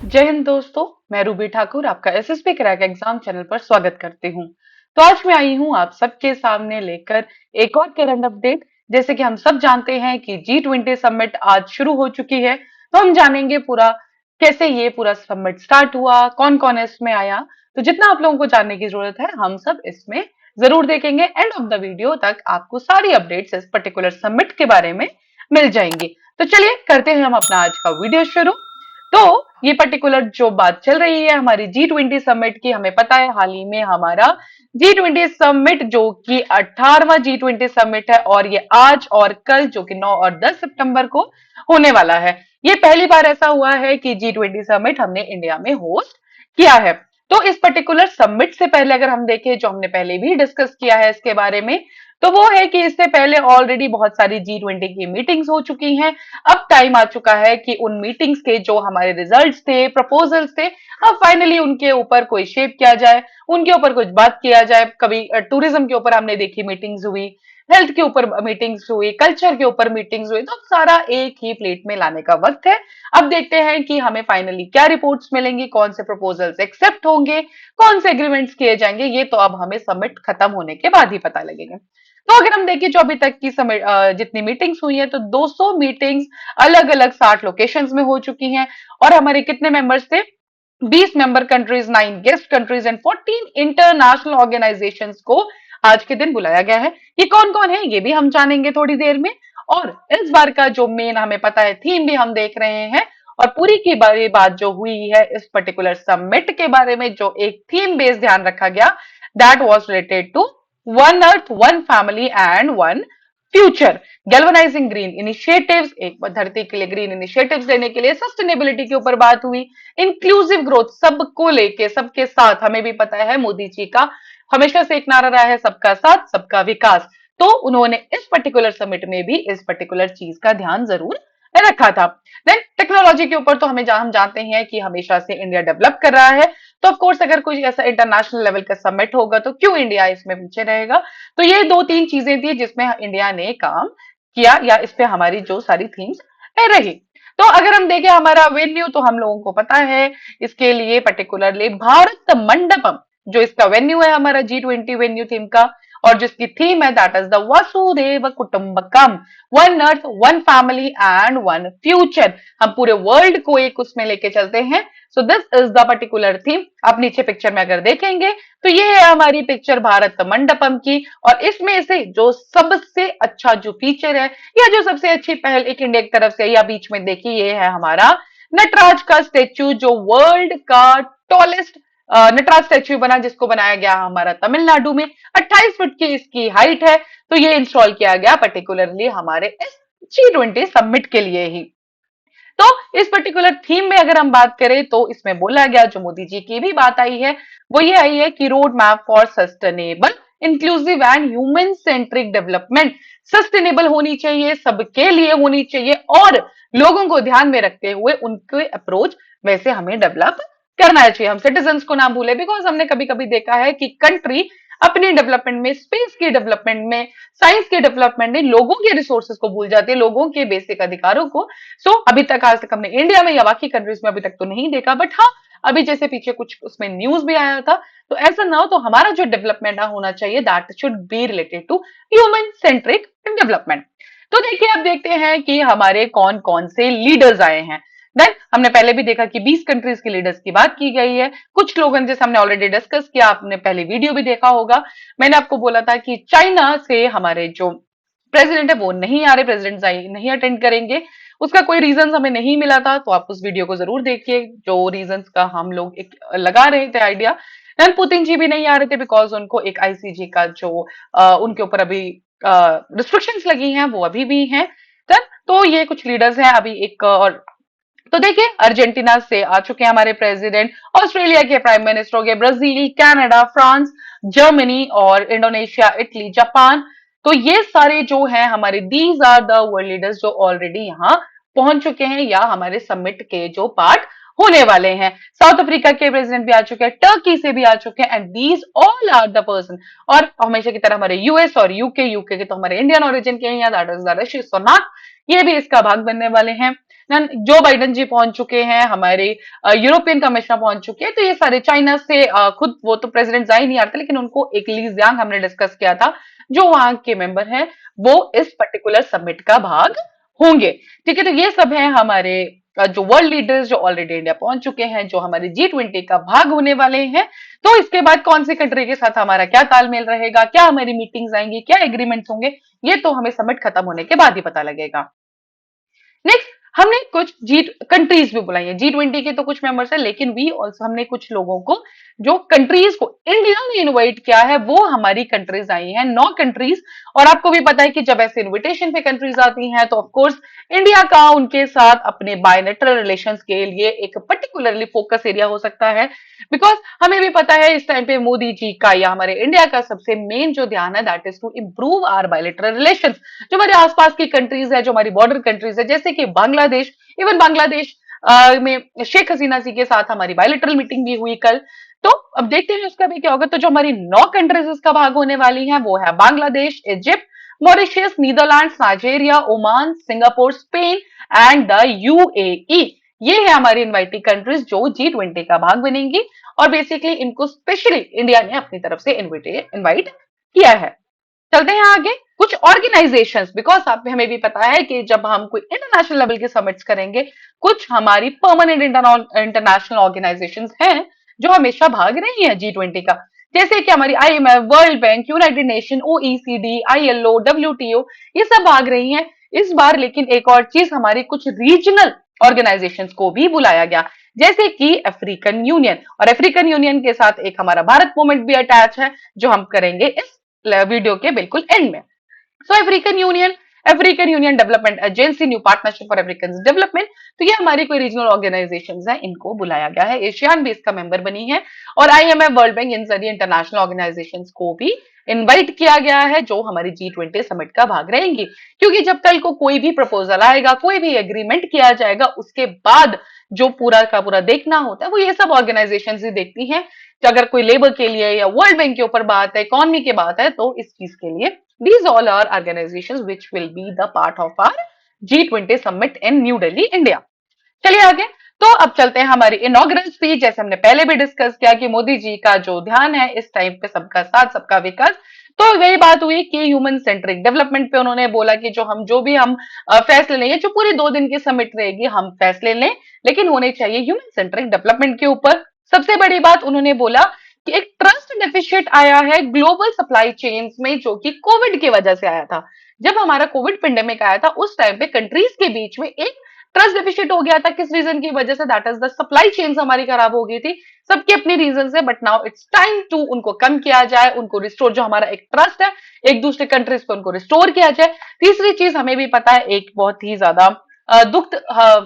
जय हिंद दोस्तों। मैं रूबी ठाकुर आपका एसएसबी क्रैक एग्जाम चैनल पर स्वागत करती हूँ। तो आज मैं आई हूँ आप सबके सामने लेकर एक और करंट अपडेट। जैसे कि हम सब जानते हैं कि G20 समिट आज शुरू हो चुकी है, तो हम जानेंगे पूरा कैसे ये पूरा समिट स्टार्ट हुआ, कौन कौन इसमें आया। तो जितना आप लोगों को जानने की जरूरत है हम सब इसमें जरूर देखेंगे। एंड ऑफ द वीडियो तक आपको सारी अपडेट्स इस पर्टिकुलर समिट के बारे में मिल जाएंगी। तो चलिए करते हैं हम अपना आज का वीडियो शुरू। तो ये पर्टिकुलर जो बात चल रही है हमारी G20 समिट की, हमें पता है हाल ही में हमारा G20 समिट जो कि 18वां G20 समिट है और ये आज और कल जो कि 9 और 10 सितंबर को होने वाला है। ये पहली बार ऐसा हुआ है कि G20 समिट हमने इंडिया में होस्ट किया है। तो इस पर्टिकुलर समिट से पहले अगर हम देखें, जो हमने पहले भी डिस्कस किया है इसके बारे में, तो वो है कि इससे पहले ऑलरेडी बहुत सारी G20 की मीटिंग्स हो चुकी हैं। अब टाइम आ चुका है कि उन मीटिंग्स के जो हमारे रिजल्ट्स थे, प्रपोजल्स थे, अब फाइनली उनके ऊपर कोई शेप किया जाए, उनके ऊपर कुछ बात किया जाए। कभी टूरिज्म के ऊपर हमने देखी मीटिंग्स हुई, हेल्थ के ऊपर मीटिंग्स हुई, कल्चर के ऊपर मीटिंग्स हुई, तो अब सारा एक ही प्लेट में लाने का वक्त है। अब देखते हैं कि हमें फाइनली क्या रिपोर्ट्स मिलेंगी, कौन से प्रपोजल्स एक्सेप्ट होंगे, कौन से एग्रीमेंट्स किए जाएंगे। ये तो अब हमें समिट खत्म होने के बाद ही पता लगेगा। तो अगर हम देखें जो अभी तक की जितनी मीटिंग्स हुई है, तो 200 मीटिंग्स अलग अलग 60 लोकेशंस में हो चुकी हैं। और हमारे कितने मेंबर्स थे? 20 member countries, 9 guest countries and 14 international organisations को आज के दिन बुलाया गया है। ये कौन कौन है ये भी हम जानेंगे थोड़ी देर में। और इस बार का जो मेन हमें पता है थीम भी हम देख रहे हैं। और पूरी की बारी बात जो हुई है इस पर्टिकुलर समिट के बारे में, जो एक थीम बेस्ड ध्यान रखा गया, that was related to one earth, one family and one future. Galvanising green initiatives, एक धरती के लिए ग्रीन इनिशिएटिव्स लेने के लिए, सस्टेनेबिलिटी के ऊपर बात हुई, इंक्लूसिव ग्रोथ, सबको लेके सबके साथ। हमें भी पता है मोदी जी का हमेशा से एक नारा रहा है, सबका साथ सबका विकास। तो उन्होंने इस पर्टिकुलर समिट में भी इस पर्टिकुलर चीज का ध्यान जरूर रखा था। देन टेक्नोलॉजी के ऊपर तो हम जानते हैं कि हमेशा से इंडिया डेवलप कर रहा है। तो ऑफ कोर्स अगर कोई ऐसा इंटरनेशनल लेवल का समिट होगा तो क्यों इंडिया इसमें पीछे रहेगा। तो ये दो तीन चीजें थी जिसमें इंडिया ने काम किया, या इस पे हमारी जो सारी थीम्स रही। तो अगर हम देखें हमारा वेन्यू, तो हम लोगों को पता है इसके लिए पर्टिकुलरली भारत मंडपम जो इसका वेन्यू है हमारा G20 वेन्यू थीम का, और जिसकी थीम है दैट इज द वसुदेव कुटुंबकम, one earth, one family and one future. हम पूरे वर्ल्ड को एक उसमें लेके चलते हैं। So this is the particular theme. आप नीचे पिक्चर में अगर देखेंगे तो ये है हमारी पिक्चर भारत मंडपम की। और इसमें से जो सबसे अच्छा जो फीचर है, या जो सबसे अच्छी पहल एक इंडिया की तरफ से, या बीच में देखिए ये है हमारा नटराज का स्टेच्यू, जो वर्ल्ड का टॉलेस्ट नटराज स्टेच्यू बना, जिसको बनाया गया हमारा तमिलनाडु में। 28 फुट की इसकी हाइट है। तो ये इंस्टॉल किया गया पर्टिकुलरली हमारे इस G20 समिट के लिए ही। तो इस पर्टिकुलर थीम में अगर हम बात करें तो इसमें बोला गया, जो मोदी जी की भी बात आई है, वो ये आई है कि road map for sustainable, inclusive and human centric development. Sustainable होनी चाहिए, सबके लिए होनी चाहिए, और लोगों को ध्यान में रखते हुए उनके अप्रोच वैसे हमें डेवलप करना चाहिए। हम सिटीजन्स को ना भूले, बिकॉज हमने कभी कभी देखा है कि कंट्री अपनी डेवलपमेंट में, स्पेस की डेवलपमेंट में, साइंस के डेवलपमेंट में लोगों के रिसोर्सेज को भूल जाते हैं, लोगों के बेसिक अधिकारों को। सो अभी तक, आज तक हमने इंडिया में या बाकी कंट्रीज में अभी तक तो नहीं देखा, बट हाँ अभी जैसे पीछे कुछ उसमें न्यूज भी आया था, तो ऐसा ना हो। तो हमारा जो डेवलपमेंट होना चाहिए that should be related to human centric development. तो देखिए अब देखते हैं कि हमारे कौन कौन से लीडर्स आए हैं। देन हमने पहले भी देखा कि 20 कंट्रीज के लीडर्स की बात की गई है। कुछ लोगों, जैसे हमने ऑलरेडी डिस्कस किया, आपने पहले वीडियो भी देखा होगा, मैंने आपको बोला था कि चाइना से हमारे जो प्रेसिडेंट है वो नहीं आ रहे, प्रेसिडेंट नहीं अटेंड करेंगे। उसका कोई रीजन हमें नहीं मिला था, तो आप उस वीडियो को जरूर देखिए, जो रीजंस का हम लोग एक लगा रहे थे आइडिया। देन पुतिन जी भी नहीं आ रहे थे, बिकॉज उनको एक आईसीजे का जो उनके ऊपर अभी रिस्ट्रिक्शंस लगी हैं वो अभी भी हैं। तो ये कुछ लीडर्स हैं अभी एक और। तो देखिए अर्जेंटीना से आ चुके हैं हमारे प्रेसिडेंट, ऑस्ट्रेलिया के प्राइम मिनिस्टर हो गए, ब्राजील, कनाडा, फ्रांस, जर्मनी और इंडोनेशिया, इटली, जापान। तो ये सारे जो हैं हमारे, these are the world leaders जो ऑलरेडी यहाँ पहुंच चुके हैं, या हमारे समिट के जो पार्ट होने वाले हैं। साउथ अफ्रीका के प्रेसिडेंट भी आ चुके हैं, टर्की से भी आ चुके हैं, and these all are the person. और हमेशा की तरह हमारे यूएस और यूके के तो हमारे इंडियन ओरिजिन के हैं, that is the Rishi Sunak, ये भी इसका भाग बनने वाले हैं। जो बाइडेन जी पहुंच चुके हैं, हमारे यूरोपियन कमिश्नर पहुंच चुके हैं, तो ये सारे चाइना से खुद वो तो प्रेसिडेंट जा ही नहीं आते, लेकिन उनको एक ली जियांग हमने डिस्कस किया था, जो वहां के मेंबर हैं, वो इस पर्टिकुलर समिट का भाग होंगे। ठीक है, तो ये सब है हमारे जो वर्ल्ड लीडर्स जो ऑलरेडी इंडिया पहुंच चुके हैं, जो हमारे G20 का भाग होने वाले हैं। तो इसके बाद कौन सी कंट्री के साथ हमारा क्या तालमेल रहेगा, क्या हमारी मीटिंग्स आएंगी, क्या एग्रीमेंट्स होंगे, ये तो हमें समिट खत्म होने के बाद ही पता लगेगा। नेक्स्ट, हमने कुछ जी कंट्रीज भी बुलाई है। G20 के तो कुछ मेंबर्स है, लेकिन वी ऑल्सो हमने कुछ लोगों को, जो कंट्रीज को इंडिया ने इनवाइट किया है, वो हमारी कंट्रीज आई हैं, 9 कंट्रीज। और आपको भी पता है कि जब ऐसे इनविटेशन पे कंट्रीज आती हैं, तो ऑफ कोर्स इंडिया का उनके साथ अपने बायलैटरल रिलेशंस के लिए एक पर्टिकुलरली फोकस एरिया हो सकता है। बिकॉज हमें भी पता है इस टाइम पे मोदी जी का या हमारे इंडिया का सबसे मेन जो ध्यान है, that is to improve our bilateral relations. जो हमारे आसपास की कंट्रीज है, जो हमारी बॉर्डर कंट्रीज है, जैसे कि बांग्लादेश, इवन बांग्लादेश में शेख हसीना जी के साथ हमारी बायलैटरल मीटिंग भी हुई कल। तो अब देखते हैं उसका भी क्या होगा। तो जो हमारी 9 कंट्रीज इसका भाग होने वाली हैं, वो है Bangladesh, Egypt, Mauritius, Netherlands, Nigeria, Oman, Singapore, Spain and the UAE. ये है हमारी इनवाइटी कंट्रीज जो G20 का भाग बनेंगी। और बेसिकली इनको स्पेशली इंडिया ने अपनी तरफ से इनवाइट किया है। चलते हैं आगे कुछ ऑर्गेनाइजेशंस। बिकॉज आप हमें भी पता है कि जब हम कोई इंटरनेशनल लेवल के समिट्स करेंगे, कुछ हमारी परमानेंट इंटरनेशनल ऑर्गेनाइजेशंस हैं जो हमेशा भाग रही हैं G20 का। जैसे कि हमारी IMF, world bank, United nation, OECD, ILO, WTO, ये सब भाग रही हैं इस बार। लेकिन एक और चीज, हमारी कुछ रीजनल ऑर्गेनाइजेशंस को भी बुलाया गया, जैसे कि अफ्रीकन यूनियन। और अफ्रीकन यूनियन के साथ एक हमारा भारत मूवमेंट भी अटैच है, जो हम करेंगे इस वीडियो के बिल्कुल एंड में। So African Union development agency, new partnership for African development. तो ये हमारी कोई रीजनल ऑर्गेनाइजेशन है, इनको बुलाया गया है, एशियान भी इसका मेंबर बनी है। और IMF, वर्ल्ड बैंक, इन सारी इंटरनेशनल ऑर्गेनाइजेशंस को भी इनवाइट किया गया है, जो हमारी G20 समिट का भाग रहेंगी। क्योंकि जब कल को कोई भी प्रपोजल आएगा, कोई भी एग्रीमेंट किया जाएगा, उसके बाद जो पूरा का पूरा देखना होता है, वो ये सब ऑर्गेनाइजेशन ही देखती हैं। तो अगर कोई लेबर के लिए या वर्ल्ड बैंक के ऊपर बात है, इकोनॉमी की बात है, तो इस चीज के लिए these all are organizations which will be the part of our G20 summit in New Delhi, India। चलिए आगे। तो अब चलते हैं हमारी इनॉग्रल स्पीच। जैसे हमने पहले भी डिस्कस किया कि मोदी जी का जो ध्यान है इस टाइम पे सबका साथ सबका विकास। तो वही बात हुई कि ह्यूमन सेंट्रिक डेवलपमेंट पे उन्होंने बोला कि जो भी हम फैसले लेंगे, जो पूरी 2 दिन की समिट रहेगी, हम फैसले लें, लेकिन होने चाहिए ह्यूमन सेंट्रिक डेवलपमेंट के ऊपर। सबसे बड़ी बात उन्होंने बोला कि एक ट्रस्ट डेफिशिएट आया है ग्लोबल सप्लाई चेन्स में, जो कि कोविड की वजह से आया था। जब हमारा कोविड पेंडेमिक आया था, उस टाइम पे कंट्रीज के बीच में एक ट्रस्ट डेफिशिएट हो गया था। किस रीजन की वजह से? That is the supply chains हमारी खराब हो गई थी, सबके अपने रीजन से। But now it's time to उनको कम किया जाए, उनको रिस्टोर, जो हमारा एक ट्रस्ट है एक दूसरे कंट्रीज पे, उनको रिस्टोर किया जाए। तीसरी चीज हमें भी पता है, एक बहुत ही ज्यादा दुख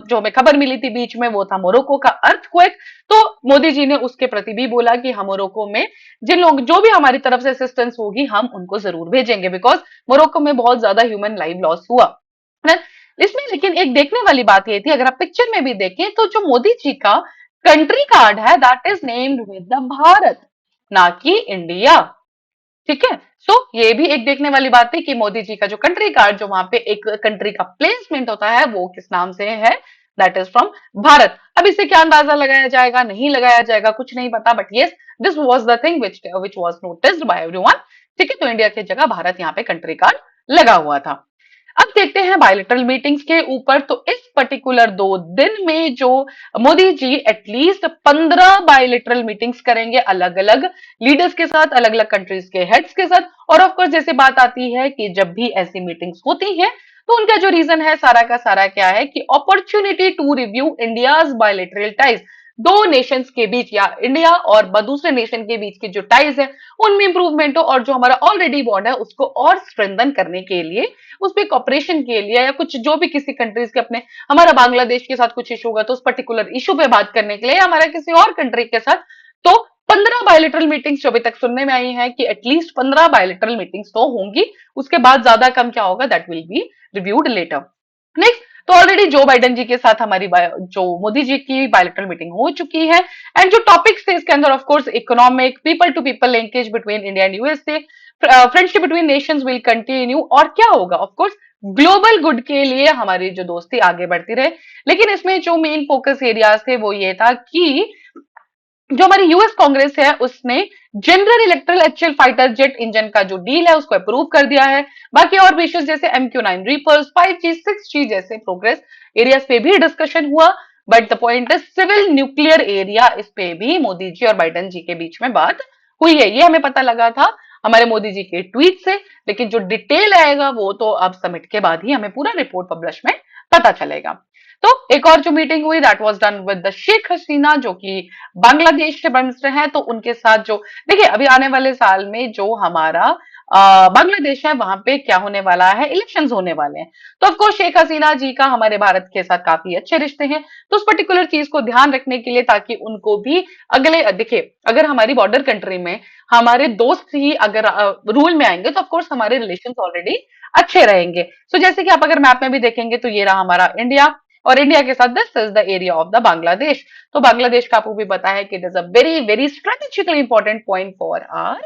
जो हमें खबर मिली थी बीच में, वो था मोरक्को का अर्थक्वेक। तो मोदी जी ने उसके प्रति भी बोला कि हम मोरक्को में जिन लोग, जो भी हमारी तरफ से असिस्टेंस होगी, हम उनको जरूर भेजेंगे, बिकॉज मोरक्को में बहुत ज्यादा ह्यूमन लाइफ लॉस हुआ है इसमें। लेकिन एक देखने वाली बात ये थी, अगर आप पिक्चर में भी देखें, तो जो मोदी जी का कंट्री कार्ड है, that is named with the Bharat, ना कि इंडिया। ठीक है। सो ये भी एक देखने वाली बात है कि मोदी जी का जो कंट्री कार्ड, जो वहां पे एक कंट्री का प्लेसमेंट होता है, वो किस नाम से है, दैट इज फ्रॉम भारत। अब इससे क्या अंदाजा लगाया जाएगा, नहीं लगाया जाएगा, कुछ नहीं पता, but yes, this was the thing which was noticed bye everyone. ठीक है, तो इंडिया की जगह भारत यहाँ पे कंट्री कार्ड लगा हुआ था। अब देखते हैं बायलेटरल मीटिंग्स के ऊपर। तो इस पर्टिकुलर 2 दिन में जो Modi ji at least 15 bilateral meetings करेंगे, अलग अलग लीडर्स के साथ, अलग अलग कंट्रीज के हेड्स के साथ। और ऑफकोर्स जैसे बात आती है कि जब भी ऐसी मीटिंग्स होती हैं, तो उनका जो रीजन है सारा का सारा क्या है कि opportunity to review India's bilateral ties. दो नेशंस के बीच या इंडिया और दूसरे नेशन के बीच की जो टाइज है, उनमें इंप्रूवमेंट हो, और जो हमारा ऑलरेडी बॉन्ड है उसको और स्ट्रेंथन करने के लिए, उस पर कॉपरेशन के लिए, या कुछ जो भी किसी कंट्रीज के अपने, हमारा बांग्लादेश के साथ कुछ इशू होगा तो उस पर्टिकुलर इशू पे बात करने के लिए, हमारा किसी और कंट्री के साथ। तो 15 बायलेटरल मीटिंग्स जो अभी तक सुनने में आई है कि एटलीस्ट 15 बायलेटरल मीटिंग्स तो होंगी, उसके बाद ज्यादा कम क्या होगा, that will be reviewed later. Next, तो ऑलरेडी जो बाइडेन जी के साथ हमारी जो मोदी जी की बायलेटरल मीटिंग हो चुकी है। एंड जो टॉपिक्स थे इसके अंदर, of course economic, people to people linkage between India and USA, friendship between nations will continue. और क्या होगा, ऑफ कोर्स ग्लोबल गुड के लिए हमारी जो दोस्ती आगे बढ़ती रहे। लेकिन इसमें जो मेन फोकस एरियाज थे वो ये था कि जो हमारी यूएस कांग्रेस है उसने general electric HL fighter jet engine का जो डील है उसको अप्रूव कर दिया है। बाकी और विषय जैसे MQ9 रीपर्स, 5G 6G जैसे प्रोग्रेस एरियाज पे भी डिस्कशन हुआ। But the point is civil nuclear area, इस पे भी मोदी जी और बाइडेन जी के बीच में बात हुई है। ये हमें पता लगा था हमारे मोदी जी के ट्वीट से, लेकिन जो डिटेल आएगा वो तो अब समिट के बाद ही हमें पूरा रिपोर्ट पब्लिश में पता चलेगा। तो एक और जो मीटिंग हुई that was done with the Sheikh Hasina, जो कि बांग्लादेश के मिनिस्टर हैं। तो उनके साथ जो देखिए अभी आने वाले साल में जो हमारा बांग्लादेश है वहां पे क्या होने वाला है, इलेक्शंस होने वाले हैं। तो ऑफकोर्स शेख हसीना जी का हमारे भारत के साथ काफी अच्छे रिश्ते हैं, तो उस पर्टिकुलर चीज को ध्यान रखने के लिए, ताकि उनको भी अगले देखिए अगर हमारी बॉर्डर कंट्री में हमारे दोस्त ही अगर रूल में आएंगे तो ऑफकोर्स हमारे रिलेशन ऑलरेडी अच्छे रहेंगे। सो जैसे कि आप अगर मैप में भी देखेंगे तो ये रहा हमारा इंडिया, और इंडिया के साथ this is the area of the Bangladesh. तो बांग्लादेश का आपको भी पता है कि it is a very very strategically important point for our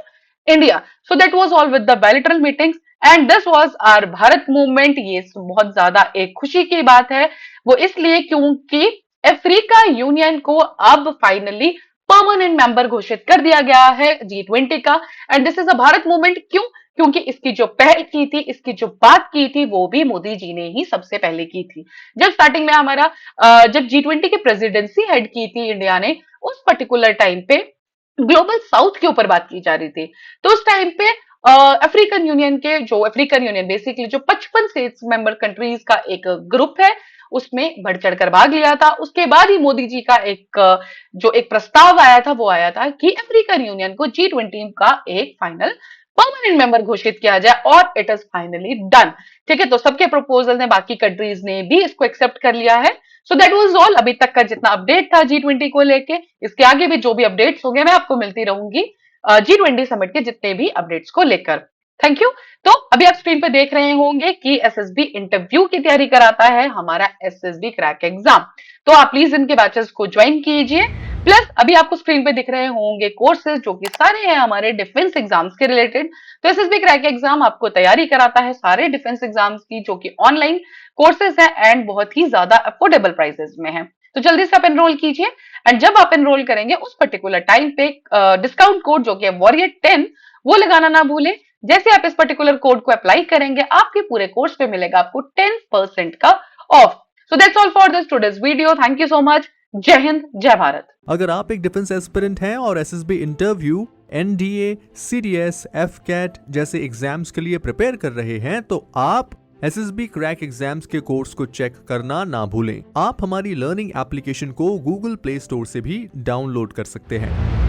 India. So that was all with the bilateral meetings and this was our Bharat movement. ये बहुत ज्यादा एक खुशी की बात है, वो इसलिए क्योंकि अफ्रीका यूनियन को अब फाइनली परमानेंट मेंबर घोषित कर दिया गया है G20 का। And this is a Bharat movement, क्यों? क्योंकि इसकी जो पहल की थी, इसकी जो बात की थी, वो भी मोदी जी ने ही सबसे पहले की थी। जब स्टार्टिंग में हमारा जब G20 की प्रेसिडेंसी हेड की थी इंडिया ने, उस पर्टिकुलर टाइम पे ग्लोबल साउथ के ऊपर बात की जा रही थी। तो उस टाइम पे अफ्रीकन यूनियन के जो अफ्रीकन यूनियन बेसिकली जो 55 स्टेट्स मेंबर कंट्रीज का एक ग्रुप है, उसमें बढ़ चढ़कर भाग लिया था। उसके बाद ही मोदी जी का जो एक प्रस्ताव आया था वो आया था कि अफ्रीकन यूनियन को G20 का एक फाइनल परमानेंट मेंबर घोषित किया जाए, और इट इज फाइनली डन। ठीक है, तो सबके प्रपोजल ने, बाकी कंट्रीज ने भी इसको एक्सेप्ट कर लिया है। सो दैट वाज ऑल अभी तक का जितना अपडेट था G20 को लेके। इसके आगे भी जो भी अपडेट्स होंगे मैं आपको मिलती रहूंगी G20 समिट के जितने भी अपडेट्स को लेकर। Thank you. तो अभी आप स्क्रीन पे देख रहे होंगे कि एसएसबी इंटरव्यू की तैयारी कराता है हमारा एसएसबी क्रैक एग्जाम। तो आप प्लीज इनके बैचेस को ज्वाइन कीजिए। प्लस अभी आपको स्क्रीन पे दिख रहे होंगे कोर्सेज जो कि सारे हैं हमारे डिफेंस एग्जाम्स के रिलेटेड। तो एसएसबी क्रैक एग्जाम आपको तैयारी कराता है सारे डिफेंस एग्जाम्स की, जो कि ऑनलाइन कोर्सेज है एंड बहुत ही ज्यादा अफोर्डेबल प्राइसेस में है। तो जल्दी से आप एनरोल कीजिए, एंड जब आप एनरोल करेंगे उस पर्टिकुलर टाइम पे डिस्काउंट कोड जो कि है Warrior10 वो लगाना ना भूलें। जैसे आप इस पर्टिकुलर कोड को अप्लाई करेंगे, आपके पूरे कोर्स पे मिलेगा आपको 10% का of. So that's all for this today's video. Thank you so much. जय हिंद, जय भारत। अगर आप एक डिफेंस एस्पिरेंट हैं और SSB interview, NDA, CDS, AFCAT जैसे एग्जाम्स के लिए प्रिपेयर कर रहे हैं, तो आप एसएसबी क्रैक एग्जाम्स के कोर्स को चेक करना ना भूलें। आप हमारी लर्निंग एप्लीकेशन को गूगल प्ले स्टोर से भी डाउनलोड कर सकते हैं।